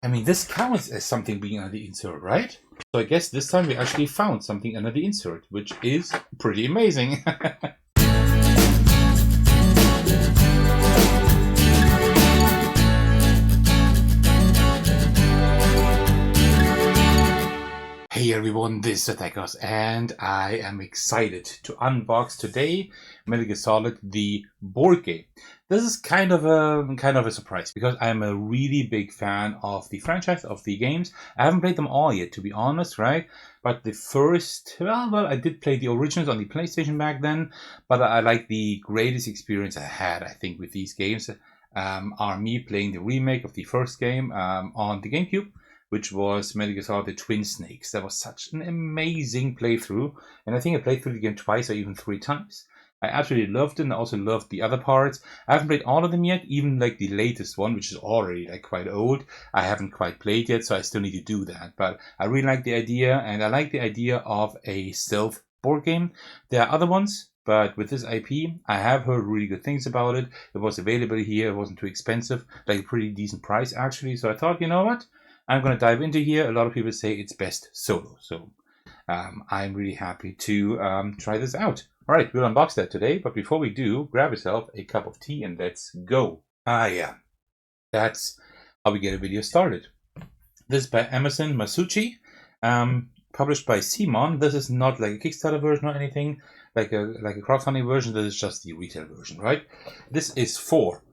I mean, this counts as something being under the insert, right? So I guess this time we actually found something under the insert, which is pretty amazing. Hey everyone, this is Otacon, and I am excited to unbox today Metal Gear Solid, the board game. This is kind of a surprise because I'm a really big fan of the franchise, of the games. I haven't played them all yet, to be honest, right? But the first, well, I did play the originals on the PlayStation back then, but I like the greatest experience I had, I think, with these games. Are me playing the remake of the first game on the GameCube, which was Metal Gear Solid: The Twin Snakes. That was such an amazing playthrough, and I think I played through the game twice or even 3 times. I absolutely loved it, and I also loved the other parts. I haven't played all of them yet, even like the latest one, which is already like quite old. I haven't quite played yet, so I still need to do that. But I really like the idea, and I like the idea of a stealth board game. There are other ones, but with this IP, I have heard really good things about it. It was available here, it wasn't too expensive, like a pretty decent price actually. So I thought, you know what? I'm going to dive into here. A lot of people say it's best solo. So I'm really happy to try this out. All right, we'll unbox that today. But before we do, grab yourself a cup of tea and let's go. Yeah, that's how we get a video started. This is by Emerson Masucci, published by CMON. This is not like a Kickstarter version or anything, like a crowdfunding version. This is just the retail version, right? This is for,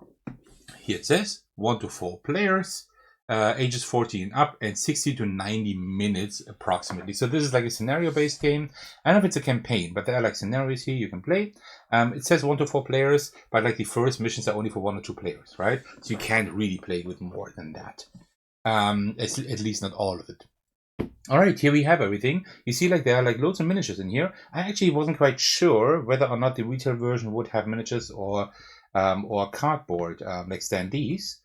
here it says, 1 to 4 players. Ages 14 up and 60 to 90 minutes approximately. So this is like a scenario-based game. I don't know if it's a campaign, but there are like scenarios here you can play. It says 1 to 4 players, but like the first missions are only for 1 or 2 players, right? So you can't really play with more than that. At least not all of it. All right, here we have everything. You see, like there are like loads of miniatures in here. I actually wasn't quite sure whether or not the retail version would have miniatures or cardboard like standees.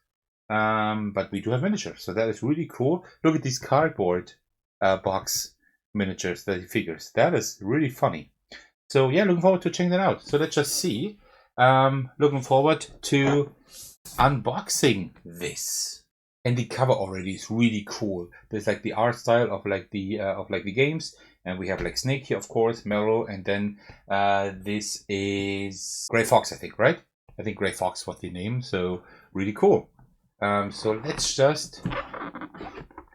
But we do have miniatures, so that is really cool. Look at these cardboard box miniatures, the figures. That is really funny. So yeah, looking forward to checking that out. So let's just see. Looking forward to unboxing this. And the cover already is really cool. There's like the art style of like the games, and we have like Snake here, of course, Meryl, and then this is Gray Fox, I think, right? I think Gray Fox was the name. So really cool. So let's just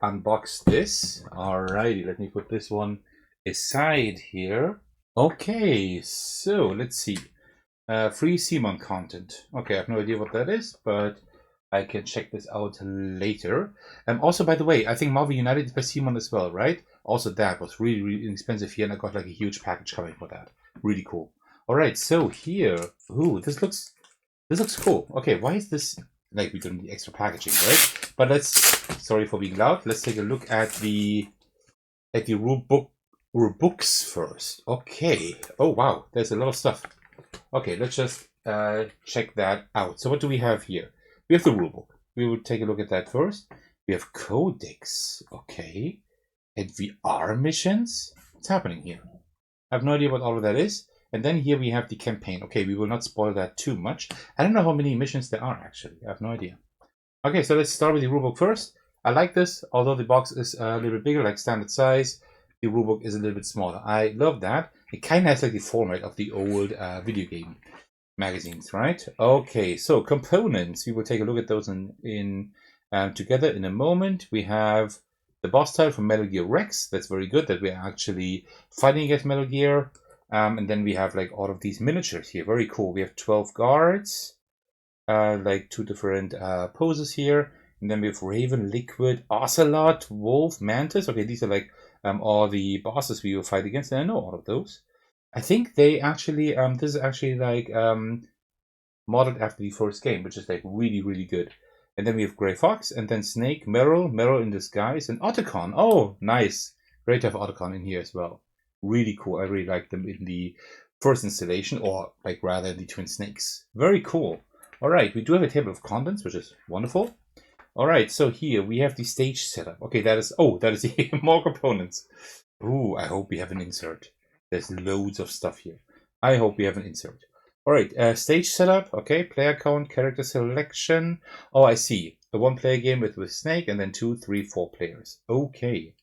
unbox this. Alrighty, let me put this one aside here. Okay, so let's see. Free CMON content. Okay, I have no idea what that is, but I can check this out later. Also, by the way, I think Marvel United is by CMON as well, right? Also, that was really, really inexpensive here, and I got like a huge package coming for that. Really cool. Alright, so here, ooh, this looks cool. Okay, why is this? Like we don't need extra packaging, right? But let's, sorry for being loud, let's take a look at the rulebooks first. Okay. Oh wow, there's a lot of stuff. Okay, let's just check that out. So what do we have here? We have the rulebook. We will take a look at that first. We have codex. Okay. And VR missions. What's happening here? I have no idea what all of that is. And then here we have the campaign. Okay, we will not spoil that too much. I don't know how many missions there are, actually. I have no idea. Okay, so let's start with the rulebook first. I like this, although the box is a little bit bigger, like standard size. The rulebook is a little bit smaller. I love that. It kind of has like the format of the old video game magazines, right? Okay, so components. We will take a look at those together in a moment. We have the boss title from Metal Gear Rex. That's very good that we're actually fighting against Metal Gear. And then we have like all of these miniatures here. Very cool. We have 12 guards, like 2 different poses here. And then we have Raven, Liquid, Ocelot, Wolf, Mantis. Okay, these are like all the bosses we will fight against. And I know all of those. I think they actually, this is actually like modeled after the first game, which is like really, really good. And then we have Gray Fox, and then Snake, Meryl in disguise, and Otacon. Oh, nice. Great to have Otacon in here as well. Really cool. I really like them in the first installation, or like rather the Twin Snakes. Very cool. All right, we do have a table of contents, which is wonderful. All right, so here we have the stage setup. Okay, that is more components. Ooh, I hope we have an insert. There's loads of stuff here. I hope we have an insert. All right, stage setup. Okay, player count, character selection. Oh, I see. a 1-player game with Snake, and then 2, 3, 4 players. Okay.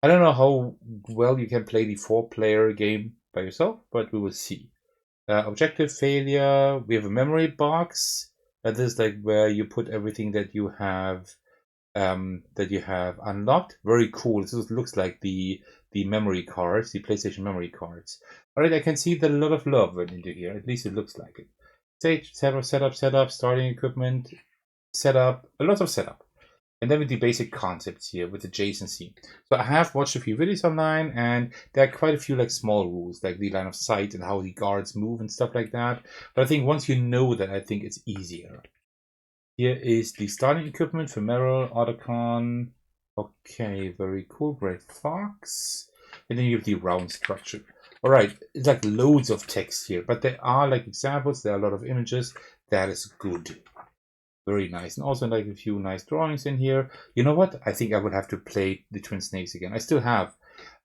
I don't know how well you can play the 4-player game by yourself, but we will see. Objective failure. We have a memory box. This is like where you put everything that you have unlocked. Very cool. This looks like the memory cards, the PlayStation memory cards. All right, I can see that a lot of love went into here. At least it looks like it. Stage setup, starting equipment, setup, a lot of setup. And then with the basic concepts here with adjacency. So I have watched a few videos online, and there are quite a few like small rules, like the line of sight and how the guards move and stuff like that. But I think once you know that, I think it's easier. Here is the starting equipment for Meryl, Otacon. Okay, very cool. Great Fox. And then you have the round structure. All right, it's like loads of text here, but there are like examples. There are a lot of images. That is good. Very nice. And also like a few nice drawings in here. You know what? I think I would have to play the Twin Snakes again. I still have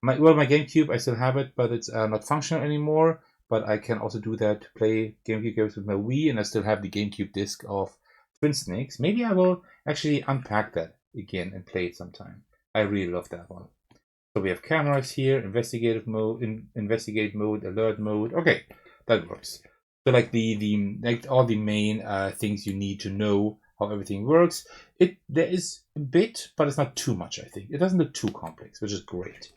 my GameCube. I still have it, but it's not functional anymore. But I can also do that to play GameCube games with my Wii, and I still have the GameCube disc of Twin Snakes. Maybe I will actually unpack that again and play it sometime. I really love that one. So we have cameras here, investigative mode, investigate mode, alert mode. Okay, that works. So like like all the main things you need to know how everything works. There is a bit, but it's not too much. I think it doesn't look too complex, which is great.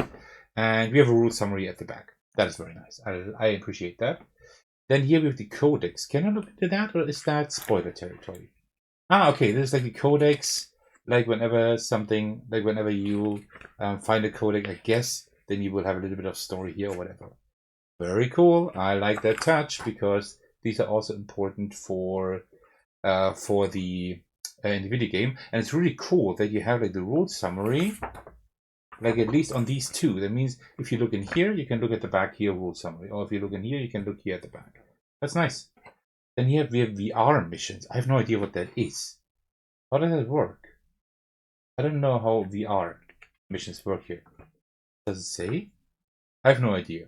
And we have a rule summary at the back. That is very nice. I appreciate that. Then here we have the codex. Can I look into that, or is that spoiler territory? Ah, okay. This is like the codex. Like whenever you find a codex, I guess, then you will have a little bit of story here or whatever. Very cool. I like that touch because these are also important for the in the video game, and it's really cool that you have like the rule summary, like at least on these two. That means if you look in here, you can look at the back here, rule summary, or if you look in here, you can look here at the back. That's nice. Then here we have VR missions. I have no idea what that is. How does that work? I don't know how VR missions work here. Does it say? I have no idea.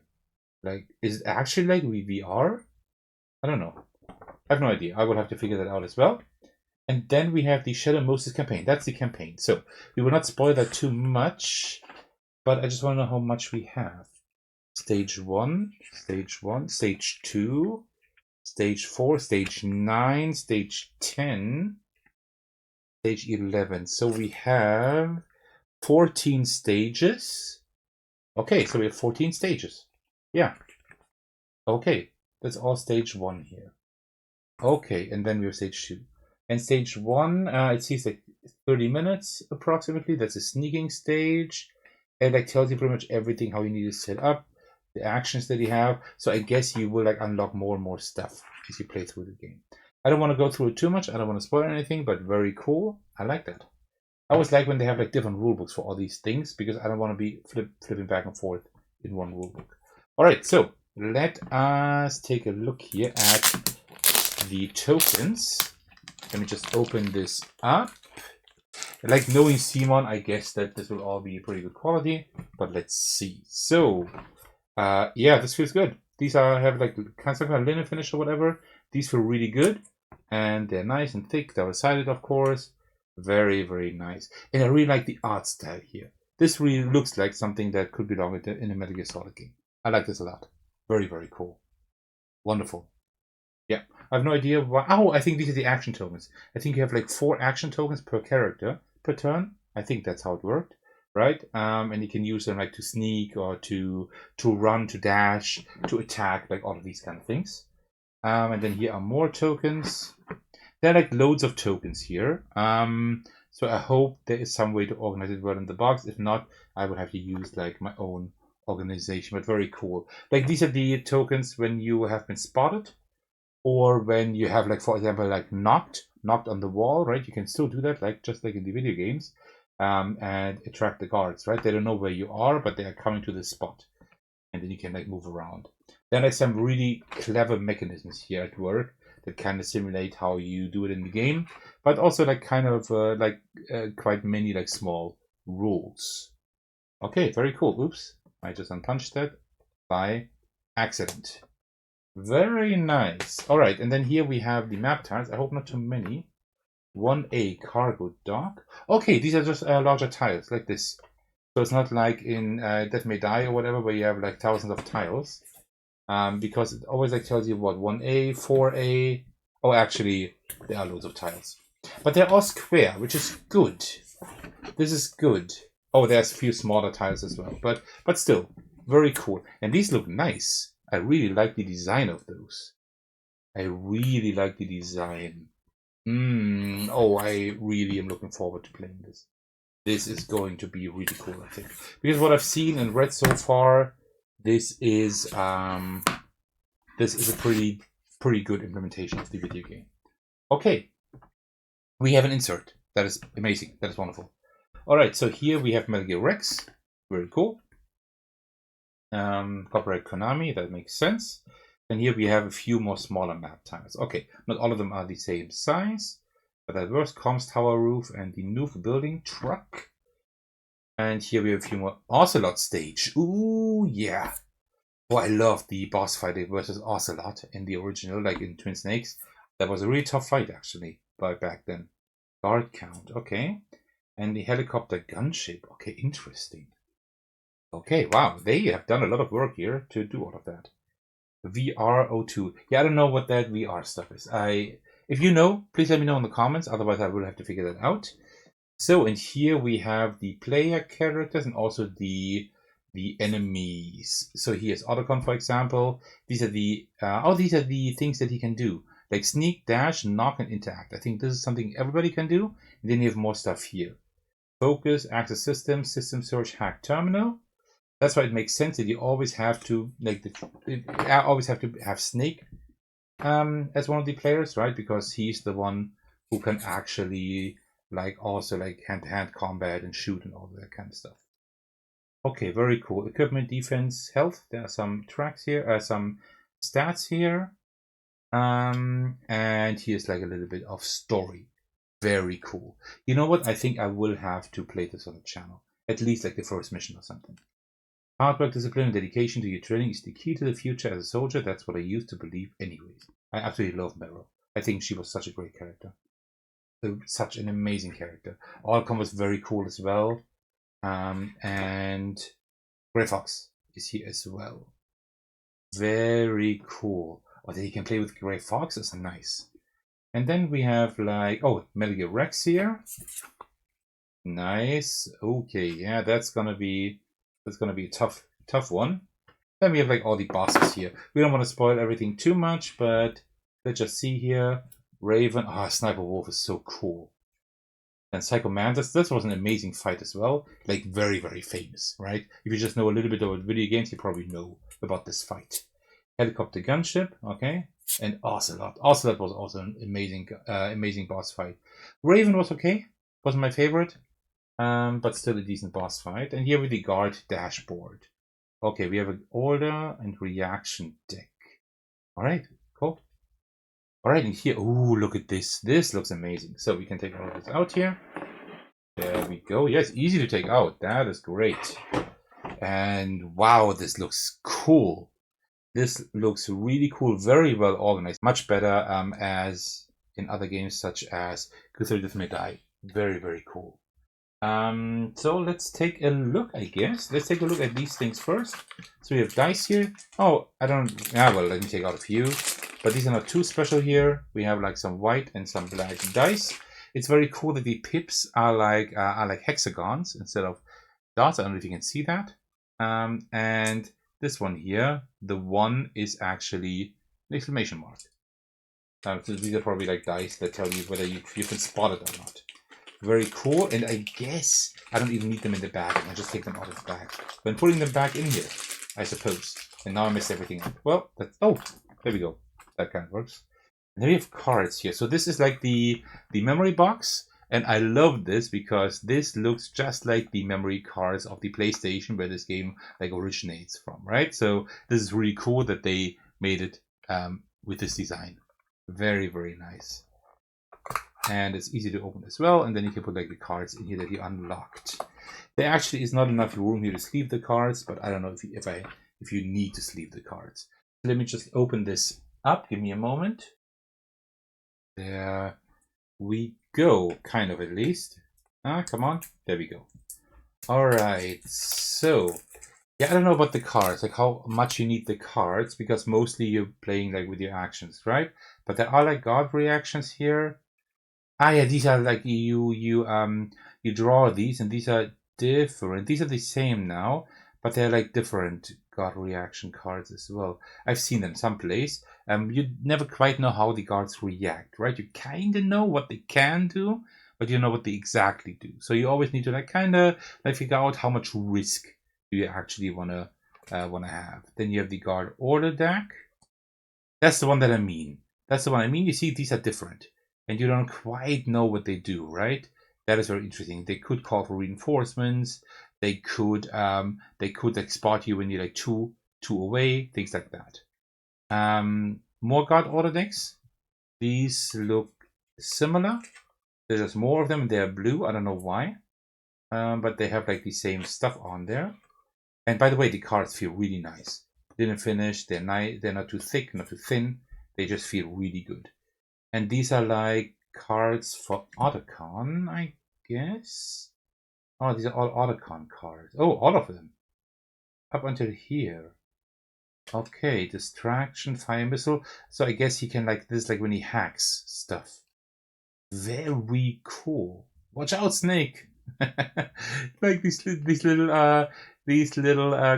Like, is it actually like VR? I don't know. I have no idea. I will have to figure that out as well. And then we have the Shadow Moses campaign. That's the campaign. So we will not spoil that too much, but I just want to know how much we have. Stage 1, Stage 1, Stage 2, Stage 4, Stage 9, Stage 10, Stage 11. So we have 14 stages. Okay, so we have 14 stages. Yeah. Okay, that's all Stage 1 here. Okay, and then we have Stage 2. And Stage 1, it seems like 30 minutes approximately. That's a sneaking stage. And like tells you pretty much everything, how you need to set up, the actions that you have. So I guess you will like unlock more and more stuff as you play through the game. I don't want to go through it too much. I don't want to spoil anything, but very cool. I like that. I always like when they have like different rule books for all these things, because I don't want to be flipping back and forth in one rule book. All right, so let us take a look here at the tokens. Let me just open this up. Like knowing CMON, I guess that this will all be pretty good quality, but let's see. So, yeah, this feels good. These have like kind of a linen finish or whatever. These feel really good, and they're nice and thick, double-sided, of course. Very, very nice. And I really like the art style here. This really looks like something that could belong in a Metal Gear Solid game. I like this a lot. Very, very cool. Wonderful. Yeah, I have no idea why. Oh, I think these are the action tokens. I think you have like 4 action tokens per character per turn. I think that's how it worked, right? And you can use them like to sneak or to run, to dash, to attack, like all of these kind of things. And then here are more tokens. There are like loads of tokens here. So I hope there is some way to organize it well in the box. If not, I would have to use like my own organization. But very cool. Like these are the tokens when you have been spotted, or when you have like, for example, like knocked on the wall, right? You can still do that, like just like in the video games, and attract the guards, right? They don't know where you are, but they are coming to this spot, and then you can like move around. Then there's some really clever mechanisms here at work that kind of simulate how you do it in the game, but also like kind of quite many like small rules. Okay, very cool. Oops, I just unpunched that by accident. Very nice. All right, and then here we have the map tiles. I hope not too many. 1A cargo dock. Okay, these are just larger tiles like this. So it's not like in Death May Die or whatever, where you have like thousands of tiles. Because it always like tells you what 1A, 4A. Oh, actually, there are loads of tiles, but they're all square, which is good. This is good. Oh, there's a few smaller tiles as well, but still very cool. And these look nice. I really like the design of those. I really like the design. Oh, I really am looking forward to playing this. This is going to be really cool, I think, because what I've seen and read so far, this is a pretty good implementation of the video game. Okay, we have an insert. That is amazing. That is wonderful. All right, so here we have Metal Gear Rex. Very cool. Copyright Konami. That makes sense. And here we have a few more smaller map tiles. Okay, not all of them are the same size, but diverse comms tower roof and the new building truck. And here we have a few more Ocelot stage. Ooh, yeah. Oh, I love the boss fight versus Ocelot in the original, like in Twin Snakes. That was a really tough fight, actually, back then. Guard count, okay. And the helicopter gunship. Okay, interesting. Okay, wow. They have done a lot of work here to do all of that. VR02. Yeah, I don't know what that VR stuff is. If you know, please let me know in the comments. Otherwise, I will have to figure that out. So, and here we have the player characters and also the enemies. So here's Otacon, for example. These are the these are the things that he can do, like sneak, dash, knock, and interact. I think this is something everybody can do. And then you have more stuff here. Focus, access system, system search, hack terminal. That's why it makes sense that you always have to have Snake as one of the players, right? Because he's the one who can actually also hand-to-hand combat and shoot and all that kind of stuff. Okay, very cool. Equipment, defense, health. There are some tracks here, some stats here. And here's like a little bit of story. Very cool. You know what? I think I will have to play this on the channel. At least like the first mission or something. Hard work, discipline, and dedication to your training is the key to the future as a soldier. That's what I used to believe anyways. I absolutely love Meryl. I think she was such a great character. Such an amazing character. Otacon was very cool as well. And Grey Fox is here as well. Very cool. Oh, that you can play with Grey Fox is nice. And then we have Metal Gear Rex here. Nice. Okay, yeah, that's gonna be a tough one. Then we have all the bosses here. We don't want to spoil everything too much, but let's just see here. Raven. Sniper Wolf is so cool. And Psycho Mantis, this was an amazing fight as well. Very, very famous, right? If you just know a little bit about video games, you probably know about this fight. Helicopter gunship, okay. And Ocelot. Ocelot was also an amazing boss fight. Raven was okay. Wasn't my favorite. But still a decent boss fight. And here with the guard dashboard. Okay, we have an order and reaction deck. Alright, cool. Alright, and here, ooh, look at this. This looks amazing. So we can take all of this out here. There we go. Yeah, it's easy to take out. That is great. And wow, this looks cool. This looks really cool. Very well organized. Much better as in other games such as Death May Die. Very, very cool. So let's take a look, I guess. Let's take a look at these things first. So we have dice here. Oh, well, let me take out a few. But these are not too special here. We have some white and some black dice. It's very cool that the pips are like hexagons instead of dots. I don't know if you can see that. And this one here, the one is actually an exclamation mark. So these are probably dice that tell you whether you can spot it or not. Very cool, and I guess I don't even need them in the bag. I just take them out of the bag. When putting them back in here, I suppose. And now I messed everything up. Well, there we go. That kind of works. And then we have cards here. So this is the memory box, and I love this because this looks just like the memory cards of the PlayStation where this game originates from, right? So this is really cool that they made it with this design. Very, very nice. And it's easy to open as well, and then you can put the cards in here that you unlocked. There actually is not enough room here to sleeve the cards, but I don't know if you need to sleeve the cards. Let me just open this up. Give me a moment. There we go, kind of at least. Ah, come on, there we go. All right, so yeah, I don't know about the cards, like how much you need the cards, because mostly you're playing like with your actions, right? But there are like guard reactions here. Ah, yeah, these are like you draw these, and these are different. These are the same now, but they're like different guard reaction cards as well. I've seen them someplace. You never quite know how the guards react, right? You kind of know what they can do, but you know what they exactly do. So you always need to like kind of like figure out how much risk do you actually wanna have. Then you have the guard order deck. That's the one that I mean. That's the one I mean. You see, these are different, and you don't quite know what they do, right? That is very interesting. They could call for reinforcements. They could like spot you when you're like two away, things like that. More guard order decks. These look similar. There's just more of them. They're blue. I don't know why, but they have like the same stuff on there. And by the way, the cards feel really nice. Didn't finish. They're nice. They're not too thick, not too thin. They just feel really good. And these are like cards for Otacon, I guess. Oh, these are all Otacon cards. Oh, all of them. Up until here. Okay, distraction, fire missile. So I guess he can like this, like when he hacks stuff. Very cool. Watch out, Snake. Like these little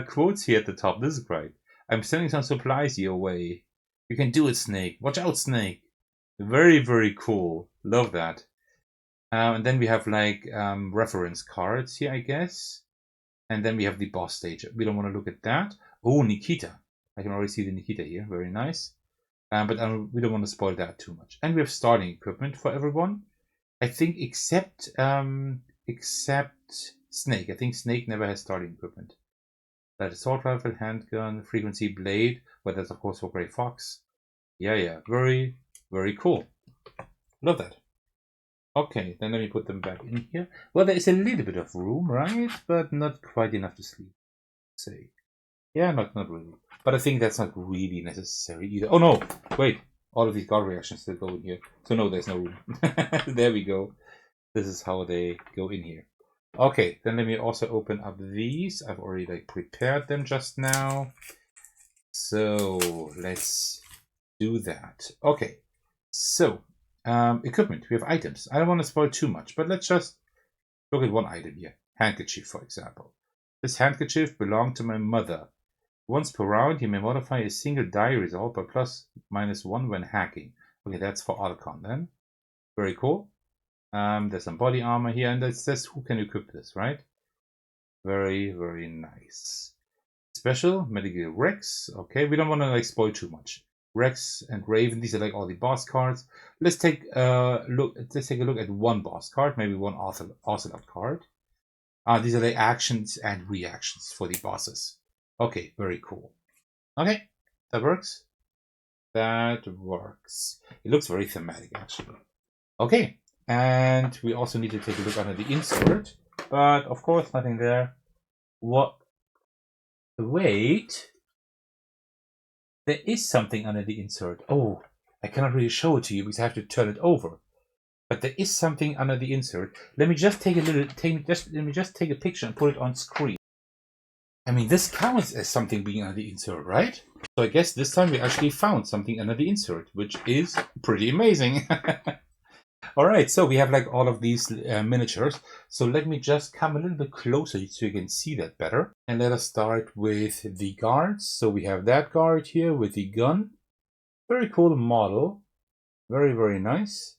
quotes here at the top. This is great. I'm sending some supplies your way. You can do it, Snake. Watch out, Snake. Very, very cool. Love that. And then we have like reference cards here, I guess. And then we have the boss stage. We don't want to look at that. Oh, Nikita. I can already see the Nikita here. Very nice. But we don't want to spoil that too much. And we have starting equipment for everyone. I think except Snake. I think Snake never has starting equipment. That assault rifle, handgun, frequency blade. But that's of course for Grey Fox. Yeah. Very, very cool. Love that. Okay, then let me put them back in here. Well, there is a little bit of room, right? But not quite enough to sleep. Say. Yeah, not really. But I think that's not really necessary either. Oh no! Wait. All of these guard reactions still go in here. So no, there's no room. There we go. This is how they go in here. Okay, then let me also open up these. I've already like prepared them just now. So let's do that. Okay, so equipment. We have items. I don't want to spoil too much, but let's just look at one item here. Handkerchief, for example. This handkerchief belonged to my mother. Once per round, you may modify a single die result by ±1 when hacking. Okay, that's for Otacon then. Very cool. There's some body armor here, and that's who can equip this, right? Very, very nice. Special medical Rex. Okay, we don't want to like spoil too much. Rex and Raven. These are like all the boss cards. Let's take a look. Let's take a look at one boss card, maybe one Ocelot card. These are the actions and reactions for the bosses. Okay, very cool. Okay, that works. That works. It looks very thematic, actually. Okay, and we also need to take a look under the insert, but of course, nothing there. What? Wait. There is something under the insert. Oh, I cannot really show it to you because I have to turn it over. But there is something under the insert. Let me just take a let me just take a picture and put it on screen. I mean, this counts as something being under the insert, right? So I guess this time we actually found something under the insert, which is pretty amazing. All right, so we have like all of these miniatures. So let me just come a little bit closer so you can see that better. And let us start with the guards. So we have that guard here with the gun. Very cool model. Very, very nice.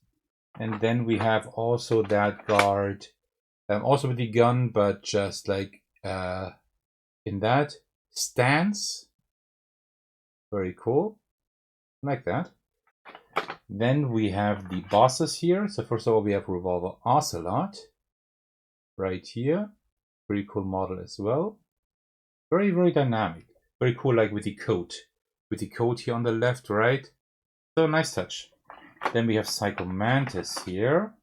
And then we have also that guard, also with the gun, but just like in that stance. Very cool. Like that. Then we have the bosses here. So first of all, we have Revolver Ocelot right here. Pretty cool model as well. Very, very dynamic. Very cool, like with the coat. With the coat here on the left, right? So nice touch. Then we have Psycho Mantis here.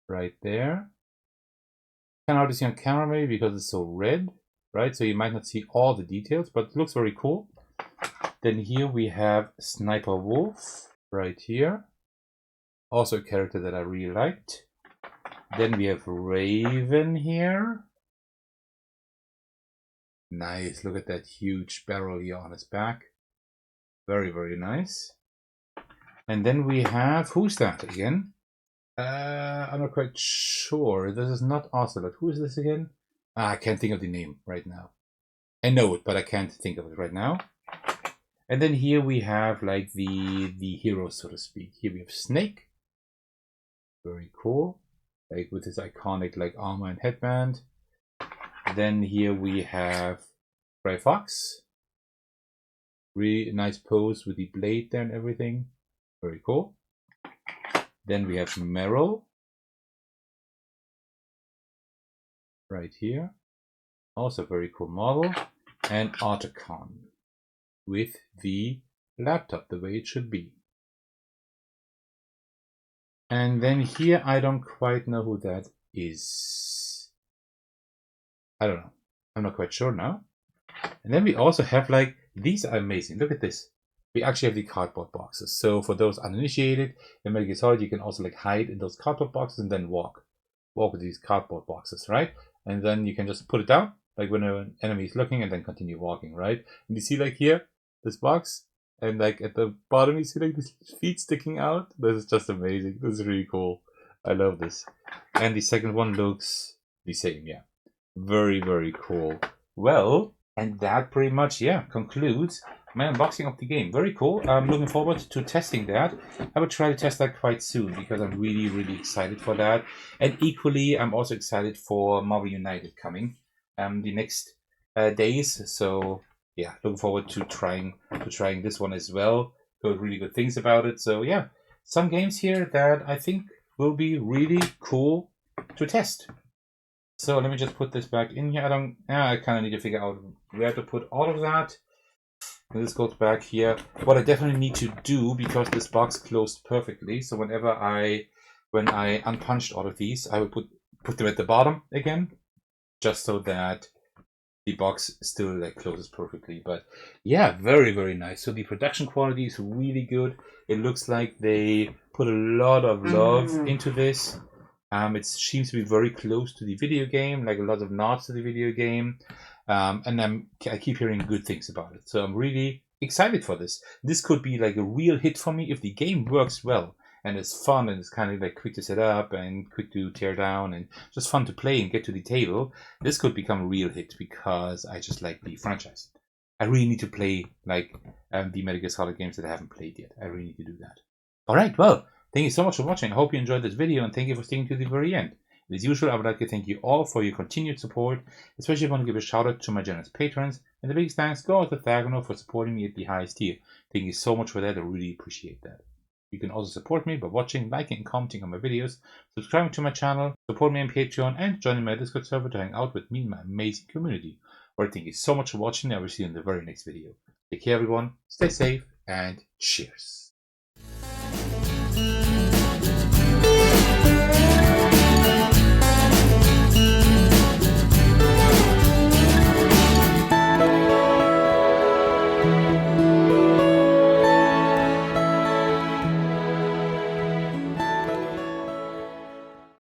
Right there. Can't hardly see on camera maybe because it's so red, right? So you might not see all the details, but it looks very cool. Then here we have Sniper Wolf right here. Also a character that I really liked. Then we have Raven here. Nice, look at that huge barrel here on his back. Very, very nice. And then we have, who's that again? I'm not quite sure. This is not Ocelot. Who is this again? I can't think of the name right now. I know it, but I can't think of it right now. And then here we have like the hero, so to speak. Here we have Snake. Very cool. Like with his iconic like armor and headband. Then here we have Gray Fox. Really nice pose with the blade there and everything. Very cool. Then we have Meryl. Right here. Also very cool model. And Otacon. With the laptop, the way it should be. And then here, I don't quite know who that is. I don't know. I'm not quite sure now. And then we also have like, these are amazing. Look at this. We actually have the cardboard boxes. So for those uninitiated, in Metal Gear Solid, you can also like hide in those cardboard boxes and then walk with these cardboard boxes, right? And then you can just put it down, like when an enemy is looking, and then continue walking, right? And you see like here, this box, and like at the bottom you see like these feet sticking out. This is just amazing. This is really cool. I love this. And the second one looks the same, yeah. Very, very cool. Well, and that pretty much, yeah, concludes my unboxing of the game. Very cool. I'm looking forward to testing that. I will try to test that quite soon because I'm really, really excited for that. And equally, I'm also excited for Marvel United coming the next days. So yeah, looking forward to trying this one as well. Heard really good things about it. So yeah, some games here that I think will be really cool to test. So let me just put this back in here. I kind of need to figure out where to put all of that. And this goes back here. What I definitely need to do, because this box closed perfectly, so when I unpunched all of these, I will put them at the bottom again, just so that the box still like closes perfectly. But yeah, very, very nice. So the production quality is really good. It looks like they put a lot of love into this. It seems to be very close to the video game, like a lot of nods to the video game. And I keep hearing good things about it. So I'm really excited for this. This could be like a real hit for me if the game works well and it's fun and it's kind of like quick to set up and quick to tear down and just fun to play and get to the table. This could become a real hit because I just like the franchise. I really need to play like the Metal Gear Solid games that I haven't played yet. I really need to do that. All right, well, thank you so much for watching. I hope you enjoyed this video and thank you for sticking to the very end. As usual, I would like to thank you all for your continued support, especially I want to give a shout out to my generous patrons, and the biggest thanks goes to Thagano for supporting me at the highest tier. Thank you so much for that, I really appreciate that. You can also support me by watching, liking, and commenting on my videos, subscribing to my channel, support me on Patreon, and joining my Discord server to hang out with me and my amazing community. Alright, thank you so much for watching, I will see you in the very next video. Take care everyone, stay safe, and cheers.